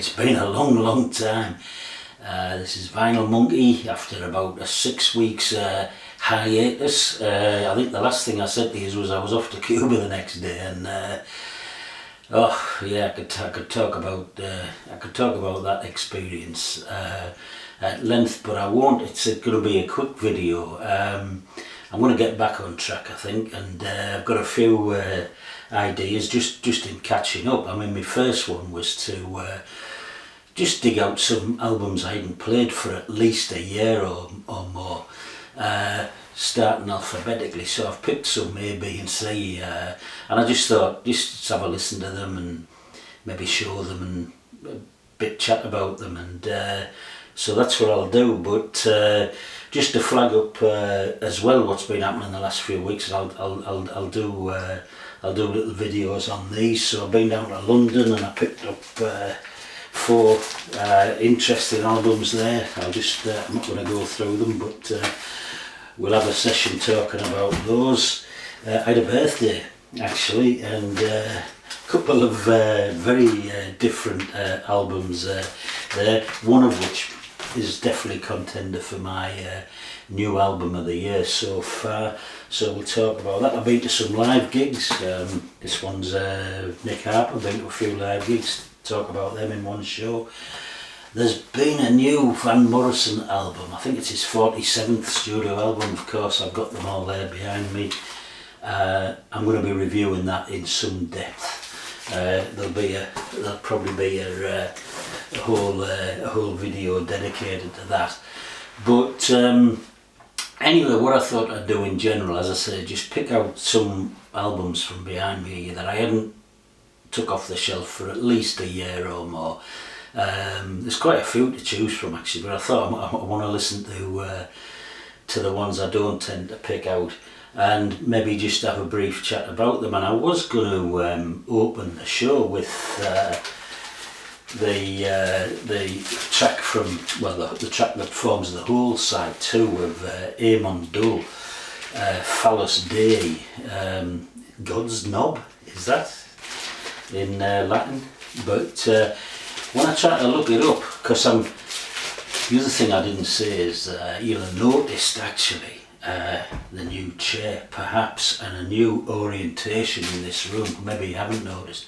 It's been a long time. This is Vinyl Monkey after about a 6 weeks hiatus. I think the last thing I said to you was I was off to Cuba the next day, and oh yeah, I could talk about that experience at length, but I won't. It's going to be a quick video. I'm going to get back on track, I think, and I've got a few ideas just in catching up. I mean, my first one was to just dig out some albums I hadn't played for at least a year or more, starting alphabetically. So I've picked some A, B and C, and I just thought just have a listen to them and maybe show them and a bit chat about them, and so that's what I'll do. But just to flag up as well what's been happening in the last few weeks, I'll do little videos on these. So I've been down to London and I picked up 4 interesting albums there. I'm not going to go through them, but we'll have a session talking about those. I had a birthday actually, and a couple of very different albums there, one of which is definitely contender for my new album of the year so far, so we'll talk about that. I've been to some live gigs. This one's Nick Harper. I've been to a few live gigs, talk about them in one show. There's been a new Van Morrison album. I think it's his 47th studio album. Of course, I've got them all there behind me. I'm going to be reviewing that in some depth. There'll probably be a whole video dedicated to that. But anyway, what I thought I'd do in general, as I say, just pick out some albums from behind me that I hadn't took off the shelf for at least a year or more. There's quite a few to choose from actually, but I thought I want to listen to the ones I don't tend to pick out, and maybe just have a brief chat about them. And I was going to open the show with the track from, well, the track that forms the whole side 2 of Amon Düül, Phallus Dei, God's Knob, is that in Latin? But when I try to look it up, because the other thing I didn't say is you'll have noticed actually the new chair perhaps, and a new orientation in this room. Maybe you haven't noticed,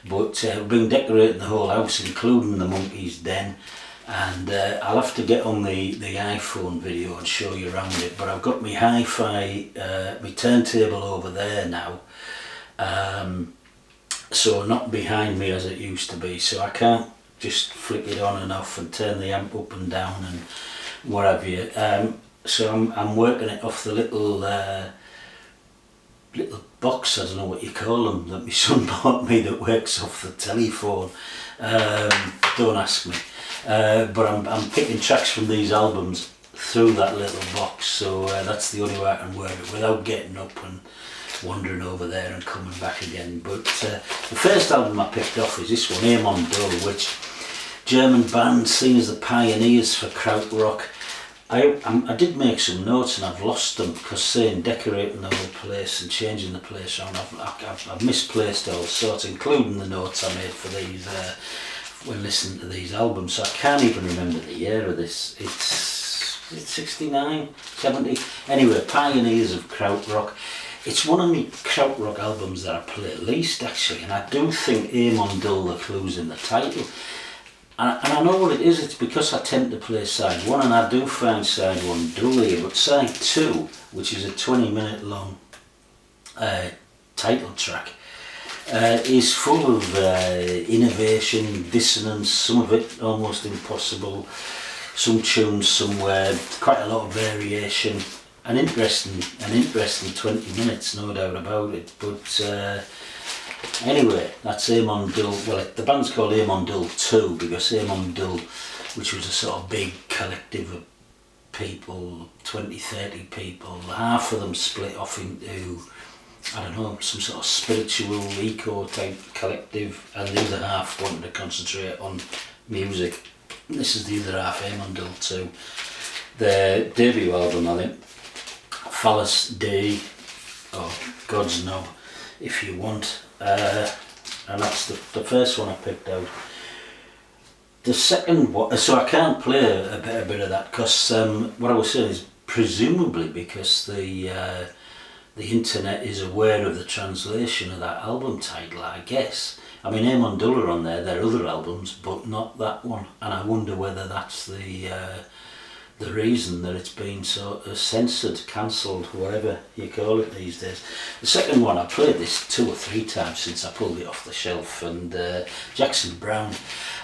but we've been decorating the whole house, including the monkey's den, and I'll have to get on the iPhone video and show you around it. But I've got my hi-fi, my turntable over there now, so not behind me as it used to be, so I can't just flick it on and off and turn the amp up and down and what have you. So I'm working it off the little box, I don't know what you call them, that my son bought me, that works off the telephone. Don't ask me. But I'm picking tracks from these albums through that little box, so that's the only way I can work it without getting up and wandering over there and coming back again. But the first album I picked off is this one, Amon Düül, which German band seen as the pioneers for krautrock. I did make some notes and I've lost them, because saying decorating the whole place and changing the place around, I've misplaced all sorts, including the notes I made for these when listening to these albums. So I can't even remember the year of this. It's 69, 70. Anyway, pioneers of krautrock. It's one of my krautrock albums that I play least actually, and I do think Amon Düül, the clue's in the title. And I know what it is. It's because I tend to play side 1, and I do find side 1 dull here, but side 2, which is a 20-minute long title track, is full of innovation, dissonance, some of it almost impossible, some tunes somewhere, quite a lot of variation, an interesting 20 minutes, no doubt about it. But anyway, that's Amon Düül. Well, the band's called Amon Düül II because Amon Düül, which was a sort of big collective of people, 20, 30 people, half of them split off into, I don't know, some sort of spiritual eco type collective, and the other half wanted to concentrate on music. This is the other half, Amon Düül II. Their debut album, I think, Phallus Dei, or God's Knob, if you want. And that's the first one I picked out. The second one, so I can't play a bit of that because what I was saying is presumably because the internet is aware of the translation of that album title, I guess. I mean, Amon Düül on there are other albums, but not that one, and I wonder whether that's the reason that it's been sort of censored, cancelled, whatever you call it these days. The second one, I played this 2 or 3 times since I pulled it off the shelf, and Jackson Browne.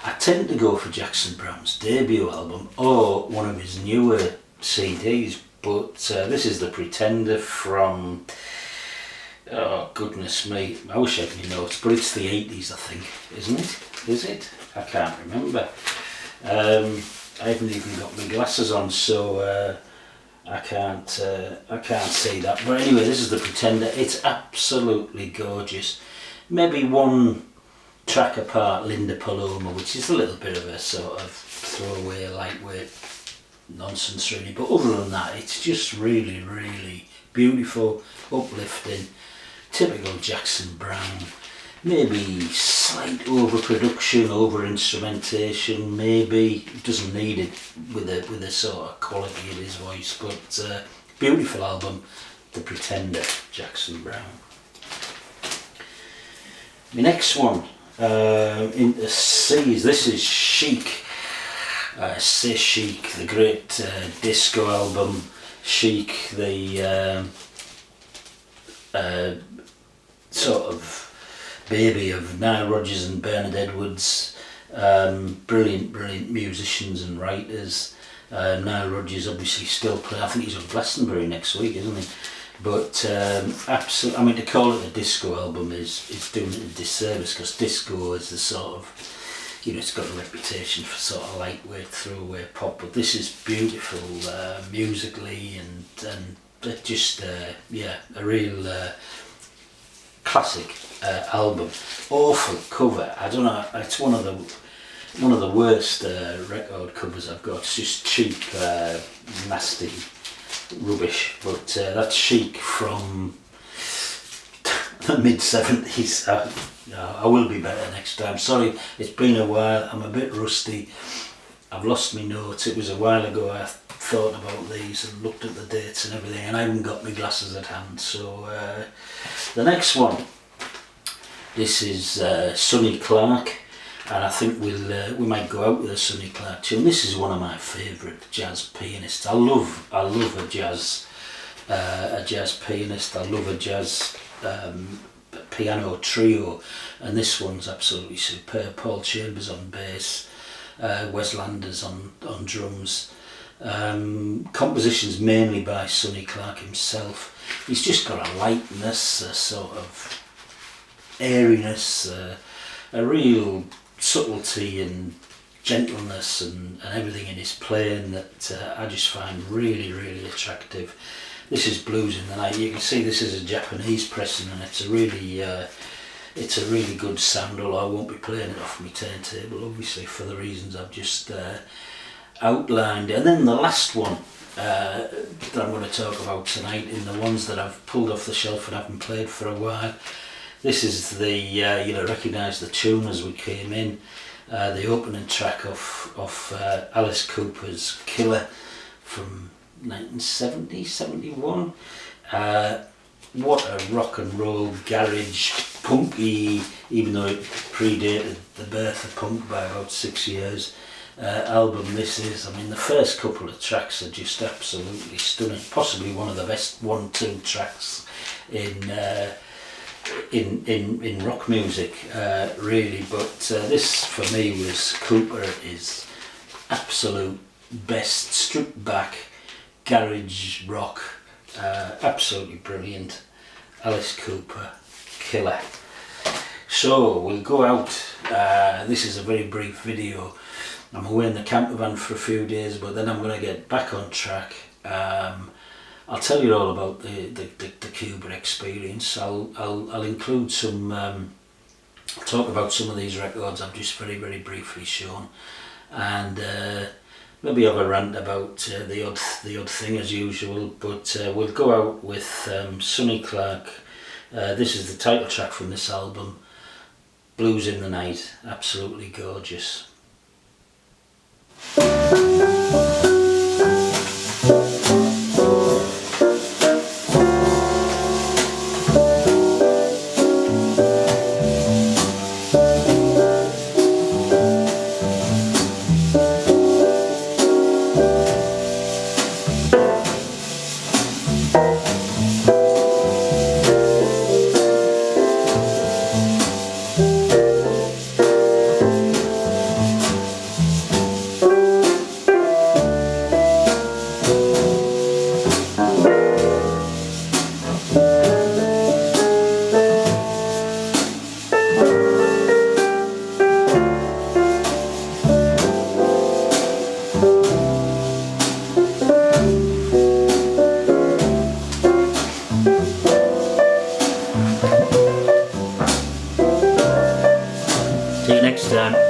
I tend to go for Jackson Browne's debut album or one of his newer CDs, but this is The Pretender from, oh goodness me, I wish I had my notes, but it's the 80s I think, isn't it? Is it? I can't remember. I haven't even got my glasses on, so I can't see that. But anyway, this is The Pretender. It's absolutely gorgeous. Maybe one track apart, Linda Paloma, which is a little bit of a sort of throwaway, lightweight nonsense really, but other than that it's just really, really beautiful, uplifting, typical Jackson Browne. Maybe slight overproduction, over instrumentation, maybe doesn't need it with a sort of quality of his voice, but beautiful album, The Pretender, Jackson Browne. My next one, into C's, this is Chic. Say Chic, the great disco album. Chic, the sort of baby of Nile Rodgers and Bernard Edwards. Brilliant musicians and writers. Nile Rodgers obviously still play. I think he's on Glastonbury next week, isn't he? But absolutely, I mean, to call it a disco album is doing it a disservice, because disco is the sort of, you know, it's got a reputation for sort of lightweight, throwaway pop, but this is beautiful musically and just yeah, a real classic album. Awful cover. I don't know. It's one of the worst record covers I've got. It's just cheap, nasty rubbish. But that's Chic from the mid-70s. I will be better next time. Sorry, it's been a while. I'm a bit rusty. I've lost my notes. It was a while ago I thought about these and looked at the dates and everything, and I haven't got my glasses at hand. So the next one, this is Sonny Clark, and I think we might go out with a Sonny Clark tune. This is one of my favourite jazz pianists. I love a jazz pianist. I love a jazz piano trio, and this one's absolutely superb. Paul Chambers on bass, Wes Landers on drums. Compositions mainly by Sonny Clark himself. He's just got a lightness, a sort of airiness, a real subtlety and gentleness and everything in his playing that I just find really, really attractive. This is Blues in the Night. You can see this is a Japanese pressing, and it's a really good sound, although I won't be playing it off my turntable, obviously, for the reasons I've just outlined. And then the last one that I'm going to talk about tonight, in the ones that I've pulled off the shelf and haven't played for a while. This is the, you'll recognise the tune as we came in, the opening track of Alice Cooper's Killer from 1970, 71. What a rock and roll, garage, punky, even though it predated the birth of punk by about 6 years, album this is. I mean, the first couple of tracks are just absolutely stunning, possibly one of the best 1-2 tracks in rock music, really. But this for me was Cooper at his absolute best, stripped back garage rock, absolutely brilliant. Alice Cooper, Killer. So we'll go out. This is a very brief video. I'm away in the camper van for a few days, but then I'm going to get back on track. I'll tell you all about the Cuba experience. I'll include some, talk about some of these records I've just very, very briefly shown, and maybe have a rant about the odd thing as usual. But we'll go out with Sonny Clark. This is the title track from this album, Blues in the Night. Absolutely gorgeous. See you next time.